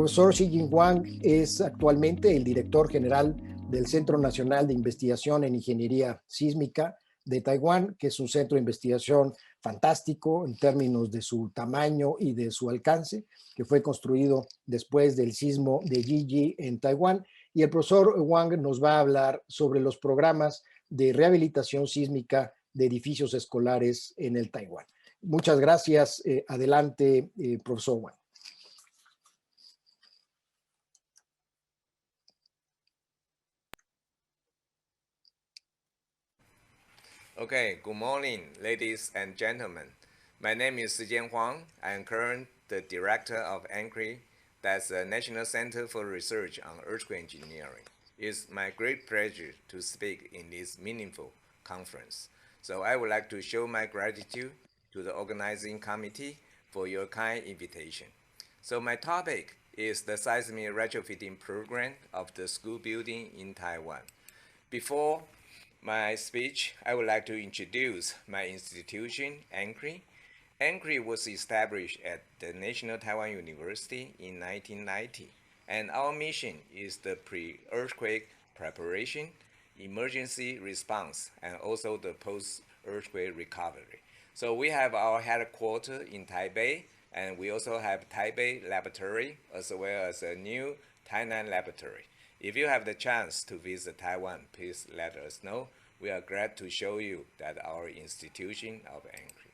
profesor Xijin Huang es actualmente el director general del Centro Nacional de Investigación en Ingeniería Sísmica de Taiwán, que es un centro de investigación fantástico en términos de su tamaño y de su alcance, que fue construido después del sismo de Yi en Taiwán. Y el profesor Huang nos va a hablar sobre los programas de rehabilitación sísmica de edificios escolares en el Taiwán. Muchas gracias. Adelante, profesor Huang. Okay, good morning, ladies and gentlemen. My name is Zijian Huang. I am currently the director of ANCRE, that's the National Center for Research on Earthquake Engineering. It's my great pleasure to speak in this meaningful conference. So I would like to show my gratitude to the organizing committee for your kind invitation. So my topic is the seismic retrofitting program of the school building in Taiwan. Before my speech, I would like to introduce my institution, ANCRE. ANCRE was established at the National Taiwan University in 1990, and our mission is the pre-earthquake preparation, emergency response, and also the post-earthquake recovery. So we have our headquarters in Taipei, and we also have Taipei Laboratory, as well as a new Tainan Laboratory. If you have the chance to visit Taiwan, please let us know. We are glad to show you that our institution of ANCRE.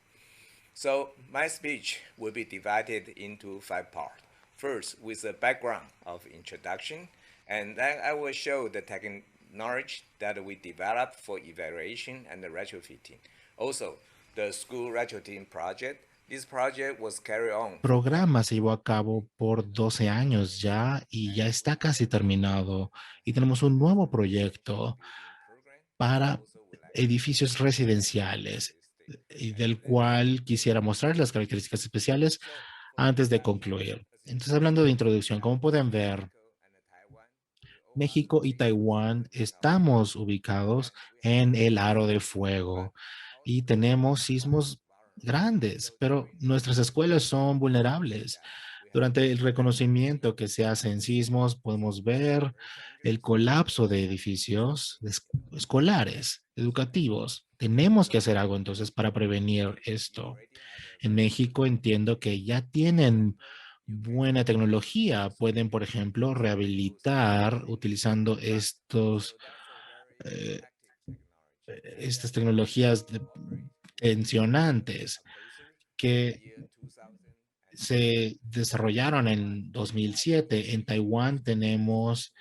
So my speech will be divided into 5 parts. First, with a background of introduction, and then I will show the technology that we developed for evaluation and the retrofitting. Also, the school retrofitting project. This project was carried on. Programa se llevó a cabo por 12 años ya y ya está casi terminado. Y tenemos un nuevo proyecto para edificios residenciales y del cual quisiera mostrar las características especiales antes de concluir. Entonces, hablando de introducción, como pueden ver, México y Taiwán estamos ubicados en el aro de fuego y tenemos sismos grandes, pero nuestras escuelas son vulnerables. Durante el reconocimiento que se hace en sismos, podemos ver el colapso de edificios escolares, educativos. Tenemos que hacer algo entonces para prevenir esto. En México entiendo que ya tienen buena tecnología. Pueden, por ejemplo, rehabilitar utilizando estas tecnologías tensionantes que se desarrollaron en 2007. En Taiwán tenemos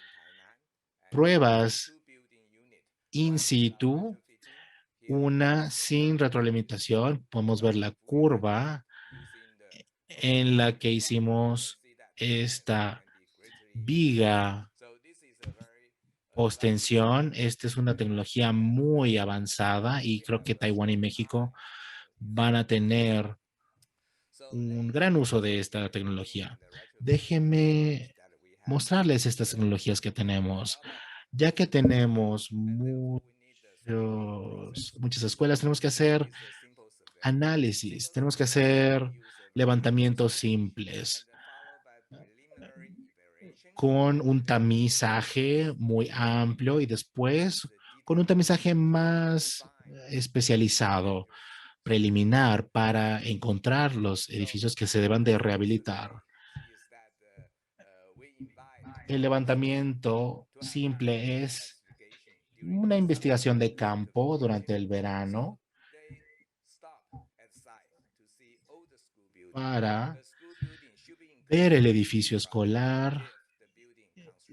pruebas in situ, una sin retroalimentación. Podemos ver la curva en la que hicimos esta viga post-tensión. Esta es una tecnología muy avanzada y creo que Taiwán y México van a tener un gran uso de esta tecnología. Déjenme mostrarles estas tecnologías que tenemos. Ya que tenemos muchas escuelas, tenemos que hacer análisis, tenemos que hacer levantamientos simples con un tamizaje muy amplio y después con un tamizaje más especializado, preliminar, para encontrar los edificios que se deban de rehabilitar. El levantamiento simple es una investigación de campo durante el verano para ver el edificio escolar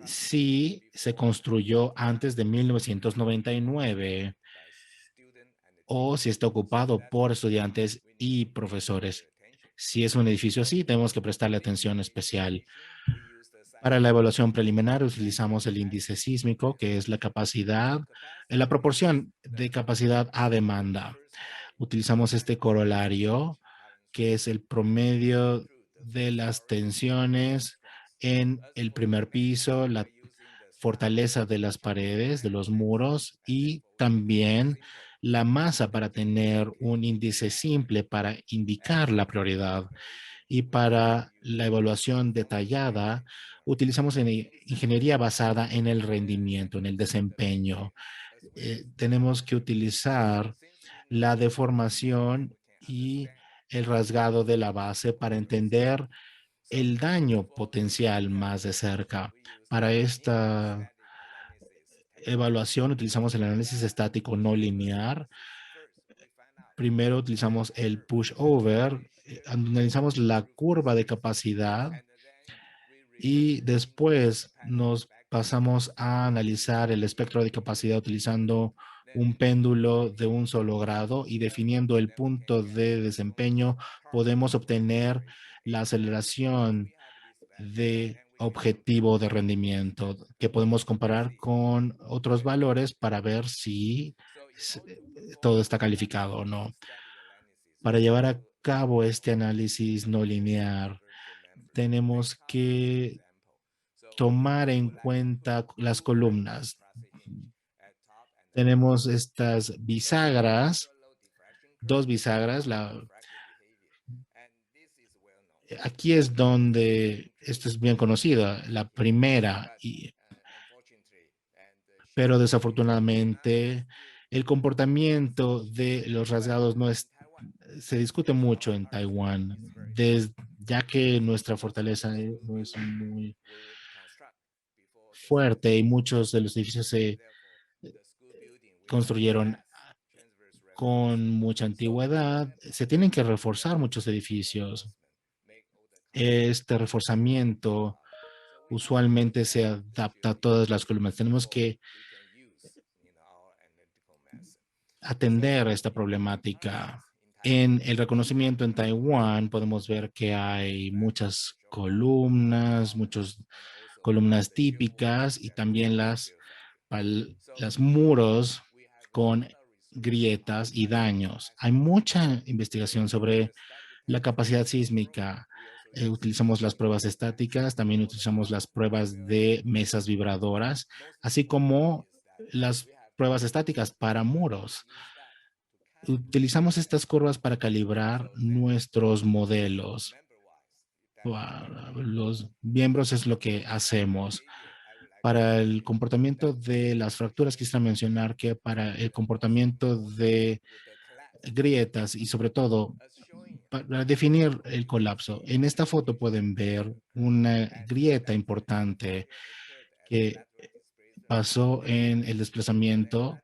si se construyó antes de 1999 o si está ocupado por estudiantes y profesores. Si es un edificio así, tenemos que prestarle atención especial. Para la evaluación preliminar utilizamos el índice sísmico, que es la capacidad, la proporción de capacidad a demanda. Utilizamos este corolario, que es el promedio de las tensiones en el primer piso, la fortaleza de las paredes, de los muros y también la masa para tener un índice simple para indicar la prioridad. Y para la evaluación detallada, utilizamos ingeniería basada en el rendimiento, en el desempeño. Tenemos que utilizar la deformación y el rasgado de la base para entender el daño potencial más de cerca. Para esta evaluación utilizamos el análisis estático no lineal. Primero utilizamos el pushover, analizamos la curva de capacidad y después nos pasamos a analizar el espectro de capacidad utilizando un péndulo de un solo grado y definiendo el punto de desempeño podemos obtener la aceleración de objetivo de rendimiento que podemos comparar con otros valores para ver si todo está calificado o no. Para llevar a cabo este análisis no lineal, tenemos que tomar en cuenta las columnas. Tenemos estas bisagras, dos bisagras. Aquí es donde esto es bien conocido, la primera, pero desafortunadamente el comportamiento de los rasgados no es, se discute mucho en Taiwán, ya que nuestra fortaleza no es muy fuerte y muchos de los edificios se construyeron con mucha antigüedad. Se tienen que reforzar muchos edificios. Este reforzamiento usualmente se adapta a todas las columnas. Tenemos que atender esta problemática. En el reconocimiento en Taiwán podemos ver que hay muchas columnas, muchas columnas típicas y también las muros con grietas y daños. Hay mucha investigación sobre la capacidad sísmica. Utilizamos las pruebas estáticas, también utilizamos las pruebas de mesas vibradoras, así como las pruebas estáticas para muros. Utilizamos estas curvas para calibrar nuestros modelos. Para los miembros es lo que hacemos. Para el comportamiento de las fracturas, quisiera mencionar que para el comportamiento de grietas y sobre todo para definir el colapso, en esta foto pueden ver una grieta importante que pasó en el desplazamiento,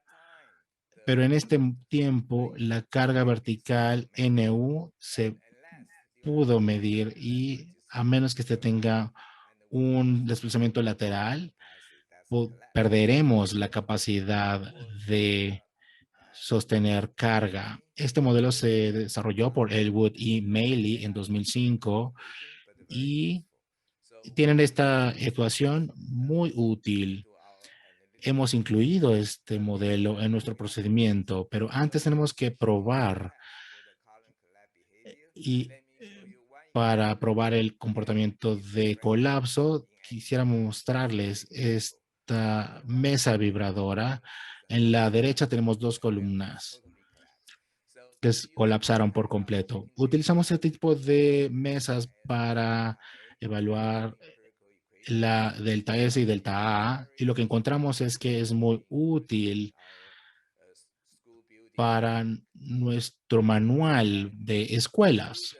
pero en este tiempo la carga vertical NU se pudo medir y a menos que usted tenga un desplazamiento lateral, perderemos la capacidad de sostener carga. Este modelo se desarrolló por Elwood y Maley en 2005 y tienen esta ecuación muy útil. Hemos incluido este modelo en nuestro procedimiento, pero antes tenemos que probar y para probar el comportamiento de colapso, quisiera mostrarles esta mesa vibradora. En la derecha tenemos dos columnas que colapsaron por completo. Utilizamos este tipo de mesas para evaluar la delta S y delta A y lo que encontramos es que es muy útil para nuestro manual de escuelas.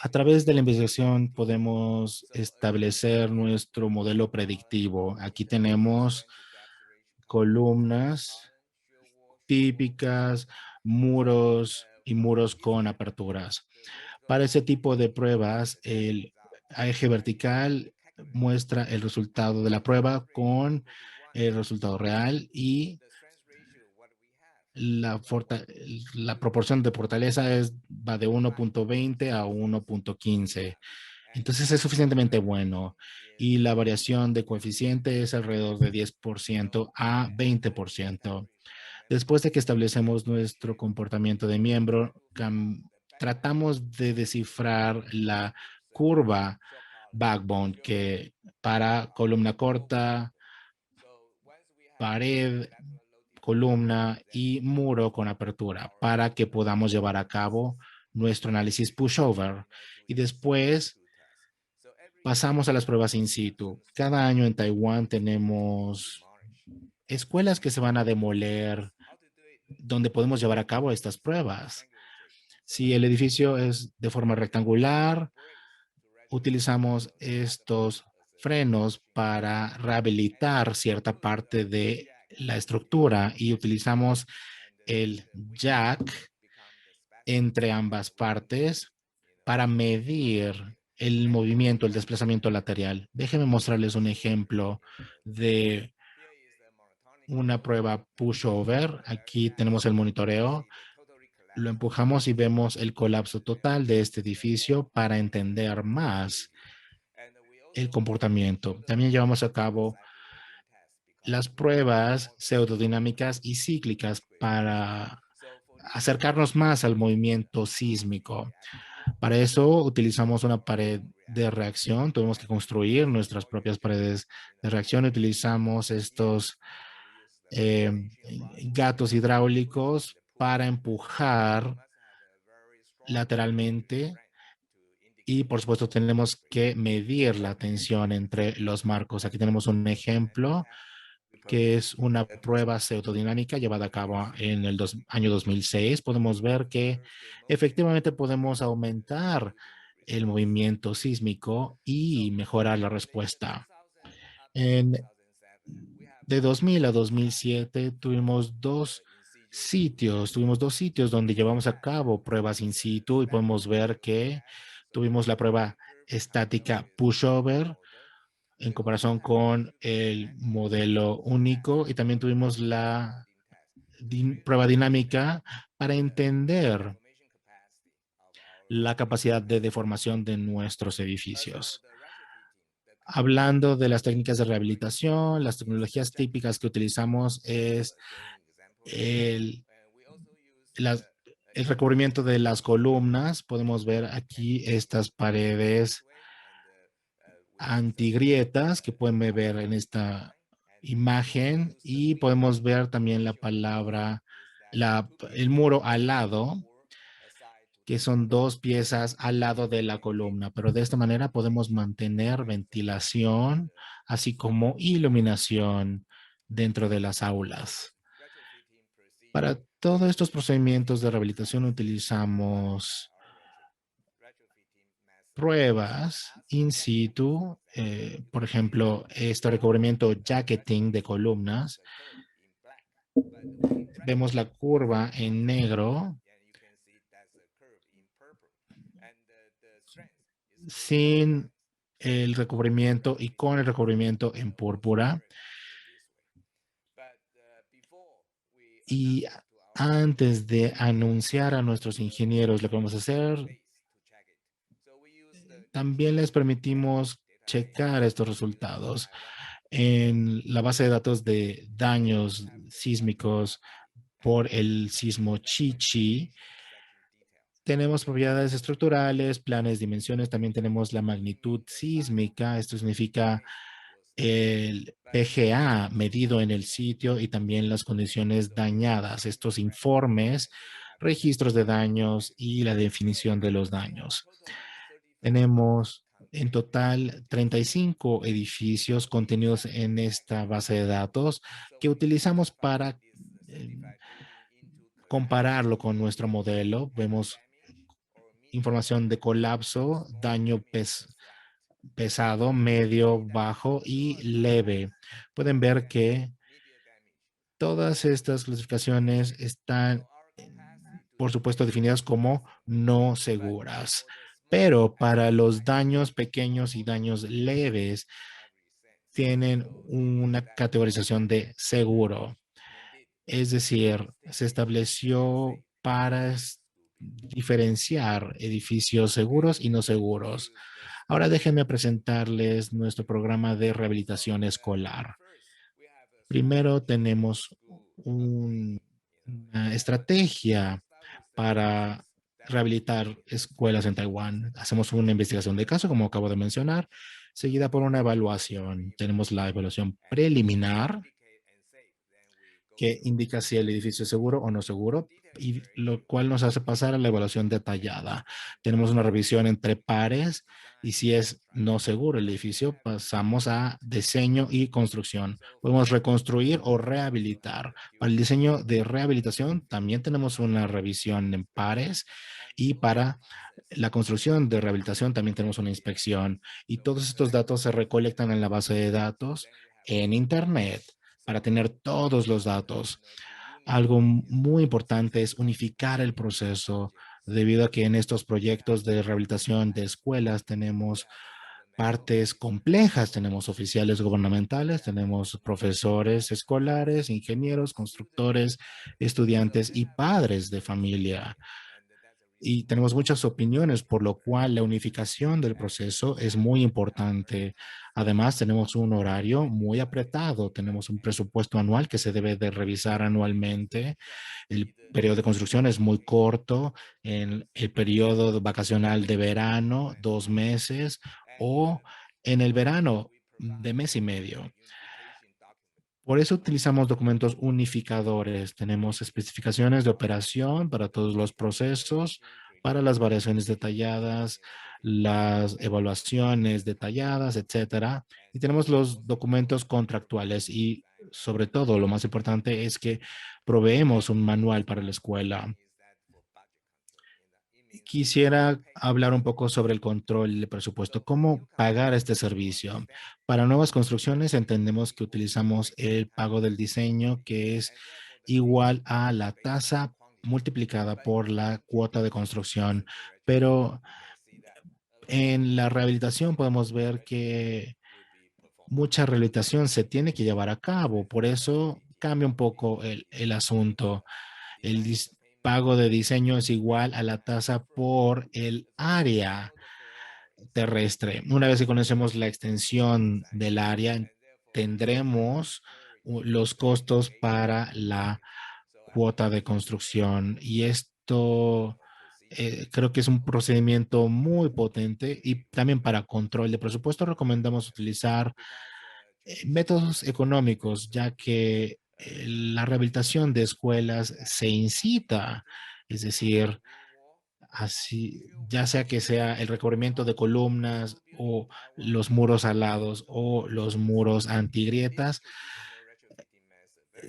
A través de la investigación podemos establecer nuestro modelo predictivo. Aquí tenemos columnas típicas, muros y muros con aperturas. Para ese tipo de pruebas, el eje vertical muestra el resultado de la prueba con el resultado real y la, la proporción de fortaleza va de 1.20 a 1.15. Entonces es suficientemente bueno y la variación de coeficiente es alrededor de 10% a 20%. Después de que establecemos nuestro comportamiento de miembro, tratamos de descifrar la curva backbone para columna corta, pared columna y muro con apertura para que podamos llevar a cabo nuestro análisis pushover. Y después pasamos a las pruebas in situ. Cada año en Taiwán tenemos escuelas que se van a demoler donde podemos llevar a cabo estas pruebas. Si el edificio es de forma rectangular, utilizamos estos frenos para rehabilitar cierta parte de la estructura y utilizamos el jack entre ambas partes para medir el movimiento, el desplazamiento lateral. Déjenme mostrarles un ejemplo de una prueba pushover. Aquí tenemos el monitoreo. Lo empujamos y vemos el colapso total de este edificio para entender más el comportamiento. También llevamos a cabo las pruebas pseudodinámicas y cíclicas para acercarnos más al movimiento sísmico. Para eso utilizamos una pared de reacción. Tuvimos que construir nuestras propias paredes de reacción. Utilizamos estos gatos hidráulicos para empujar lateralmente y por supuesto tenemos que medir la tensión entre los marcos. Aquí tenemos un ejemplo que es una prueba pseudodinámica llevada a cabo en el año 2006. Podemos ver que efectivamente podemos aumentar el movimiento sísmico y mejorar la respuesta. De 2000 a 2007 tuvimos dos sitios donde llevamos a cabo pruebas in situ y podemos ver que tuvimos la prueba estática pushover en comparación con el modelo único y también tuvimos la prueba dinámica para entender la capacidad de deformación de nuestros edificios. Hablando de las técnicas de rehabilitación, las tecnologías típicas que utilizamos es el, el recubrimiento de las columnas. Podemos ver aquí estas paredes antigrietas que pueden ver en esta imagen y podemos ver también la palabra, el muro alado, que son dos piezas al lado de la columna, pero de esta manera podemos mantener ventilación, así como iluminación dentro de las aulas. Para todos estos procedimientos de rehabilitación utilizamos pruebas in situ, por ejemplo, este recubrimiento jacketing de columnas. Vemos la curva en negro sin el recubrimiento y con el recubrimiento en púrpura. Y antes de anunciar a nuestros ingenieros lo que vamos a hacer, también les permitimos checar estos resultados en la base de datos de daños sísmicos por el sismo Chi-Chi. Tenemos propiedades estructurales, planes, dimensiones, también tenemos la magnitud sísmica. Esto significa el PGA medido en el sitio y también las condiciones dañadas. Estos informes, registros de daños y la definición de los daños. Tenemos en total 35 edificios contenidos en esta base de datos que utilizamos para compararlo con nuestro modelo. Vemos información de colapso, daño pesado, medio, bajo y leve. Pueden ver que todas estas clasificaciones están, por supuesto, definidas como no seguras. Pero para los daños pequeños y daños leves, tienen una categorización de seguro. Es decir, se estableció para diferenciar edificios seguros y no seguros. Ahora déjenme presentarles nuestro programa de rehabilitación escolar. Primero tenemos una estrategia para rehabilitar escuelas en Taiwán. Hacemos una investigación de caso, como acabo de mencionar, seguida por una evaluación. Tenemos la evaluación preliminar que indica si el edificio es seguro o no seguro, y lo cual nos hace pasar a la evaluación detallada. Tenemos una revisión entre pares y si es no seguro el edificio, pasamos a diseño y construcción. Podemos reconstruir o rehabilitar. Para el diseño de rehabilitación también tenemos una revisión en pares y para la construcción de rehabilitación también tenemos una inspección y todos estos datos se recolectan en la base de datos en Internet para tener todos los datos. Algo muy importante es unificar el proceso, debido a que en estos proyectos de rehabilitación de escuelas tenemos partes complejas, tenemos oficiales gubernamentales, tenemos profesores escolares, ingenieros, constructores, estudiantes y padres de familia. Y tenemos muchas opiniones, por lo cual la unificación del proceso es muy importante. Además, tenemos un horario muy apretado, tenemos un presupuesto anual que se debe de revisar anualmente. El periodo de construcción es muy corto, en el periodo vacacional de verano, 2 meses, o en el verano de mes y medio. Por eso utilizamos documentos unificadores. Tenemos especificaciones de operación para todos los procesos, para las variaciones detalladas, las evaluaciones detalladas, etcétera. Y tenemos los documentos contractuales y sobre todo lo más importante es que proveemos un manual para la escuela. Quisiera hablar un poco sobre el control de presupuesto, cómo pagar este servicio. Para nuevas construcciones entendemos que utilizamos el pago del diseño, que es igual a la tasa multiplicada por la cuota de construcción. Pero en la rehabilitación podemos ver que mucha rehabilitación se tiene que llevar a cabo. Por eso cambia un poco el asunto. El pago de diseño es igual a la tasa por el área terrestre. Una vez que conocemos la extensión del área, tendremos los costos para la cuota de construcción. Y esto creo que es un procedimiento muy potente y también para control de presupuesto recomendamos utilizar métodos económicos, ya que la rehabilitación de escuelas se incita, es decir, así, ya sea que sea el recubrimiento de columnas o los muros alados o los muros antigrietas,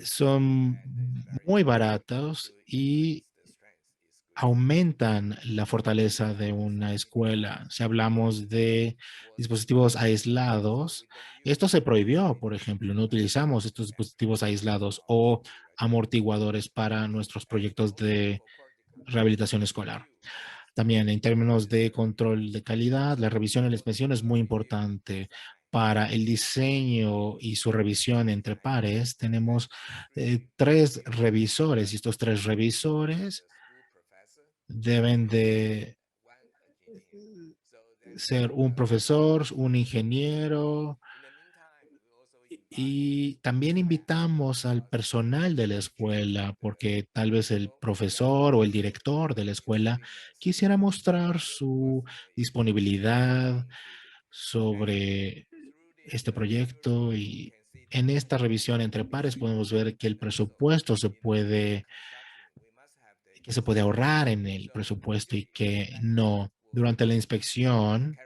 son muy baratos y aumentan la fortaleza de una escuela. Si hablamos de dispositivos aislados, esto se prohibió, por ejemplo, no utilizamos estos dispositivos aislados o amortiguadores para nuestros proyectos de rehabilitación escolar. También en términos de control de calidad, la revisión y la inspección es muy importante. Para el diseño y su revisión entre pares, tenemos 3 revisores y estos 3 revisores deben de ser un profesor, un ingeniero, y también invitamos al personal de la escuela, porque tal vez el profesor o el director de la escuela quisiera mostrar su disponibilidad sobre este proyecto. Y en esta revisión entre pares podemos ver que el presupuesto que se puede ahorrar en el presupuesto y que no. Durante la inspección,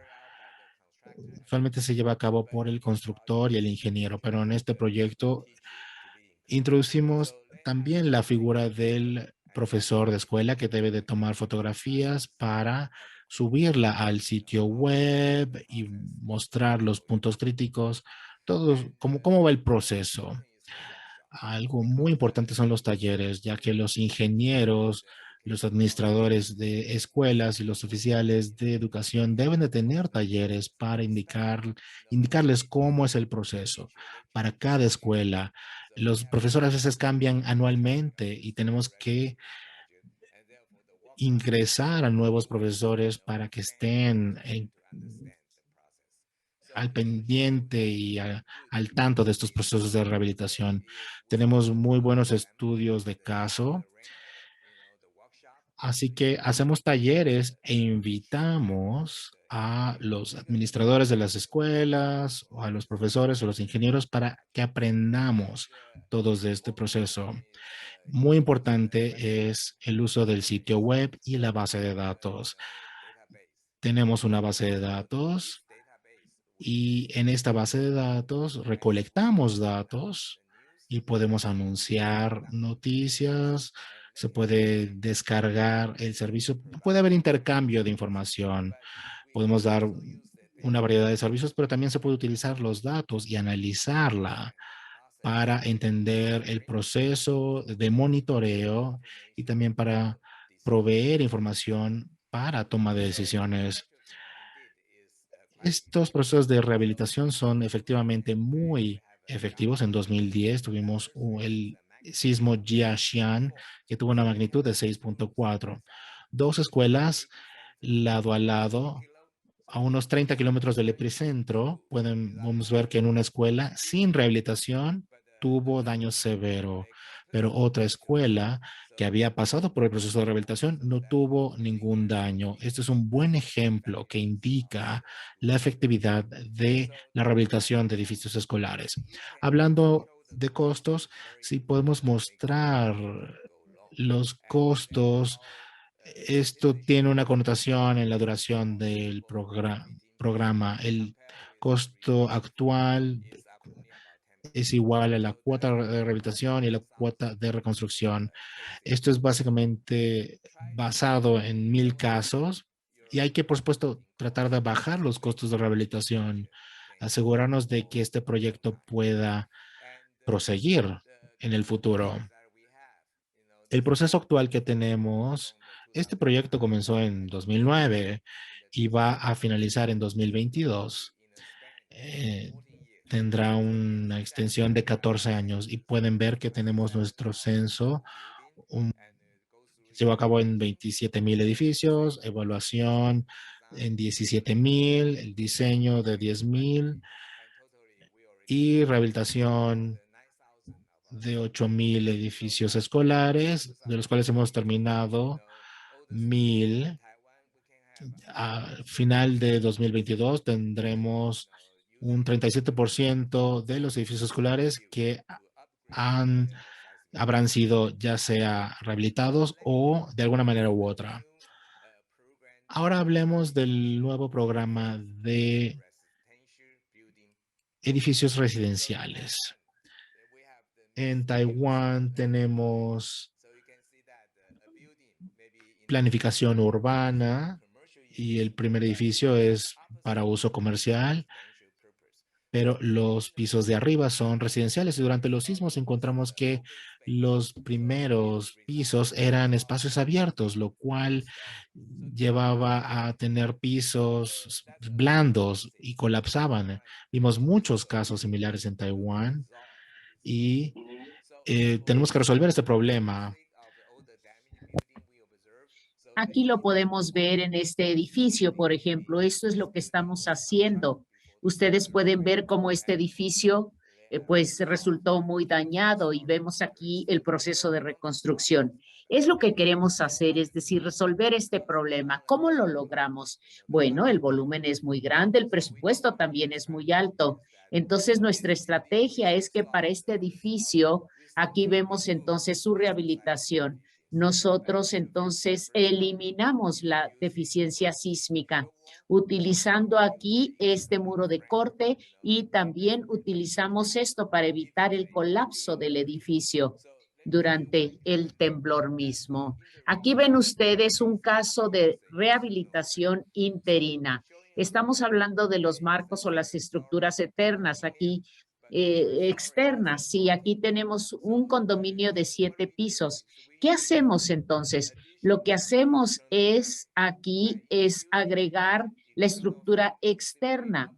usualmente se lleva a cabo por el constructor y el ingeniero, pero en este proyecto introducimos también la figura del profesor de escuela que debe de tomar fotografías para subirla al sitio web y mostrar los puntos críticos, todos, cómo va el proceso. Algo muy importante son los talleres, ya que los ingenieros, los administradores de escuelas y los oficiales de educación deben de tener talleres para indicarles cómo es el proceso para cada escuela. Los profesores a veces cambian anualmente y tenemos que ingresar a nuevos profesores para que estén al pendiente y al tanto de estos procesos de rehabilitación. Tenemos muy buenos estudios de caso. Así que hacemos talleres e invitamos a los administradores de las escuelas, o a los profesores o los ingenieros para que aprendamos todos de este proceso. Muy importante es el uso del sitio web y la base de datos. Tenemos una base de datos y en esta base de datos recolectamos datos y podemos anunciar noticias, se puede descargar el servicio, puede haber intercambio de información, podemos dar una variedad de servicios, pero también se puede utilizar los datos y analizarla para entender el proceso de monitoreo y también para proveer información para toma de decisiones. Estos procesos de rehabilitación son efectivamente muy efectivos. En 2010 tuvimos el sismo Jiaxian, que tuvo una magnitud de 6.4. Dos escuelas lado a lado, a unos 30 kilómetros del epicentro, podemos ver que en una escuela sin rehabilitación tuvo daño severo, pero otra escuela que había pasado por el proceso de rehabilitación no tuvo ningún daño. Este es un buen ejemplo que indica la efectividad de la rehabilitación de edificios escolares. Hablando de costos, si podemos mostrar los costos, esto tiene una connotación en la duración del programa. El costo actual es igual a la cuota de rehabilitación y la cuota de reconstrucción. Esto es básicamente basado en 1000 casos y hay que, por supuesto, tratar de bajar los costos de rehabilitación, asegurarnos de que este proyecto pueda proseguir en el futuro. El proceso actual que tenemos, este proyecto comenzó en 2009 y va a finalizar en 2022. Eh, Tendrá una extensión de 14 años y pueden ver que tenemos nuestro censo. Se llevó a cabo en 27,000 edificios, evaluación en 17,000, el diseño de 10,000 y rehabilitación de 8,000 edificios escolares, de los cuales hemos terminado 1,000. A final de 2022 tendremos un 37% de los edificios escolares que han, habrán sido ya sea rehabilitados o de alguna manera u otra. Ahora hablemos del nuevo programa de edificios residenciales. En Taiwán tenemos planificación urbana y el primer edificio es para uso comercial, pero los pisos de arriba son residenciales y durante los sismos encontramos que los primeros pisos eran espacios abiertos, lo cual llevaba a tener pisos blandos y colapsaban. Vimos muchos casos similares en Taiwán y tenemos que resolver este problema. Aquí lo podemos ver en este edificio, por ejemplo. Esto es lo que estamos haciendo. Ustedes pueden ver cómo este edificio pues resultó muy dañado y vemos aquí el proceso de reconstrucción. Es lo que queremos hacer, es decir, resolver este problema. ¿Cómo lo logramos? Bueno, el volumen es muy grande, el presupuesto también es muy alto. Entonces, nuestra estrategia es que para este edificio, aquí vemos entonces su rehabilitación. Nosotros entonces eliminamos la deficiencia sísmica utilizando aquí este muro de corte y también utilizamos esto para evitar el colapso del edificio durante el temblor mismo. Aquí ven ustedes un caso de rehabilitación interina. Estamos hablando de los marcos o las estructuras eternas. Aquí externas. Sí, aquí tenemos un condominio de 7 pisos. ¿Qué hacemos entonces? Lo que hacemos es aquí es agregar la estructura externa.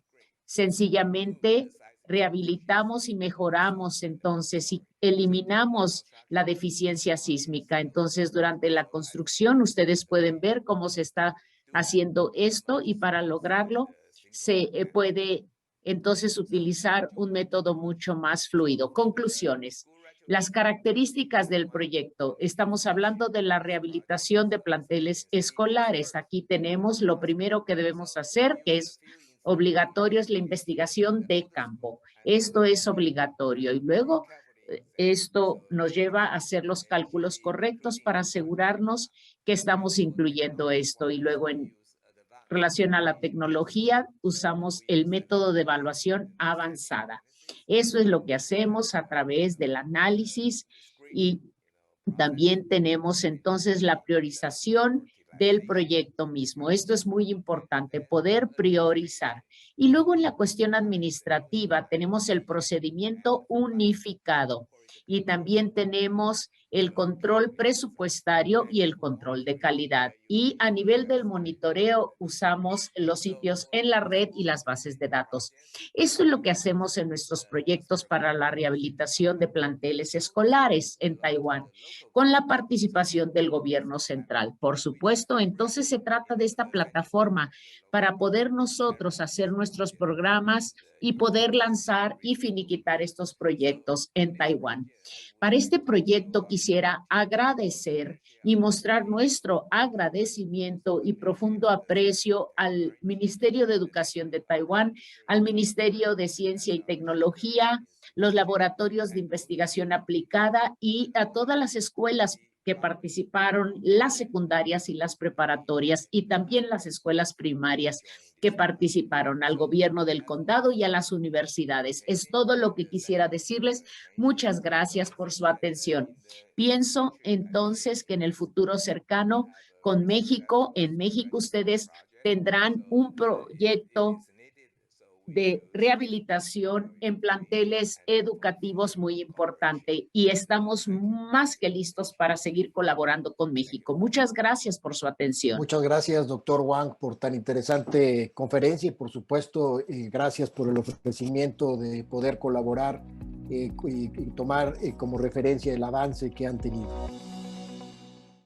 Sencillamente rehabilitamos y mejoramos entonces y eliminamos la deficiencia sísmica. Entonces, durante la construcción, ustedes pueden ver cómo se está haciendo esto y para lograrlo se puede entonces utilizar un método mucho más fluido. Conclusiones. Las características del proyecto. Estamos hablando de la rehabilitación de planteles escolares. Aquí tenemos lo primero que debemos hacer, que es obligatorio, es la investigación de campo. Esto es obligatorio y luego esto nos lleva a hacer los cálculos correctos para asegurarnos que estamos incluyendo esto. Y luego en relación a la tecnología, usamos el método de evaluación avanzada. Eso es lo que hacemos a través del análisis y también tenemos entonces la priorización del proyecto mismo. Esto es muy importante, poder priorizar. Y luego en la cuestión administrativa tenemos el procedimiento unificado y también tenemos el control presupuestario y el control de calidad. Y a nivel del monitoreo usamos los sitios en la red y las bases de datos. Eso es lo que hacemos en nuestros proyectos para la rehabilitación de planteles escolares en Taiwán, con la participación del gobierno central. Por supuesto, entonces se trata de esta plataforma para poder nosotros hacer nuestros programas y poder lanzar y finiquitar estos proyectos en Taiwán. Para este proyecto quisiera agradecer y mostrar nuestro agradecimiento y profundo aprecio al Ministerio de Educación de Taiwán, al Ministerio de Ciencia y Tecnología, los laboratorios de investigación aplicada y a todas las escuelas que participaron, las secundarias y las preparatorias y también las escuelas primarias que participaron, al gobierno del condado y a las universidades. Es todo lo que quisiera decirles. Muchas gracias por su atención. Pienso entonces que en el futuro cercano con México, en México ustedes tendrán un proyecto de rehabilitación en planteles educativos muy importante y estamos más que listos para seguir colaborando con México. Muchas gracias por su atención. Muchas gracias, doctor Wang, por tan interesante conferencia y, por supuesto, gracias por el ofrecimiento de poder colaborar y tomar como referencia el avance que han tenido.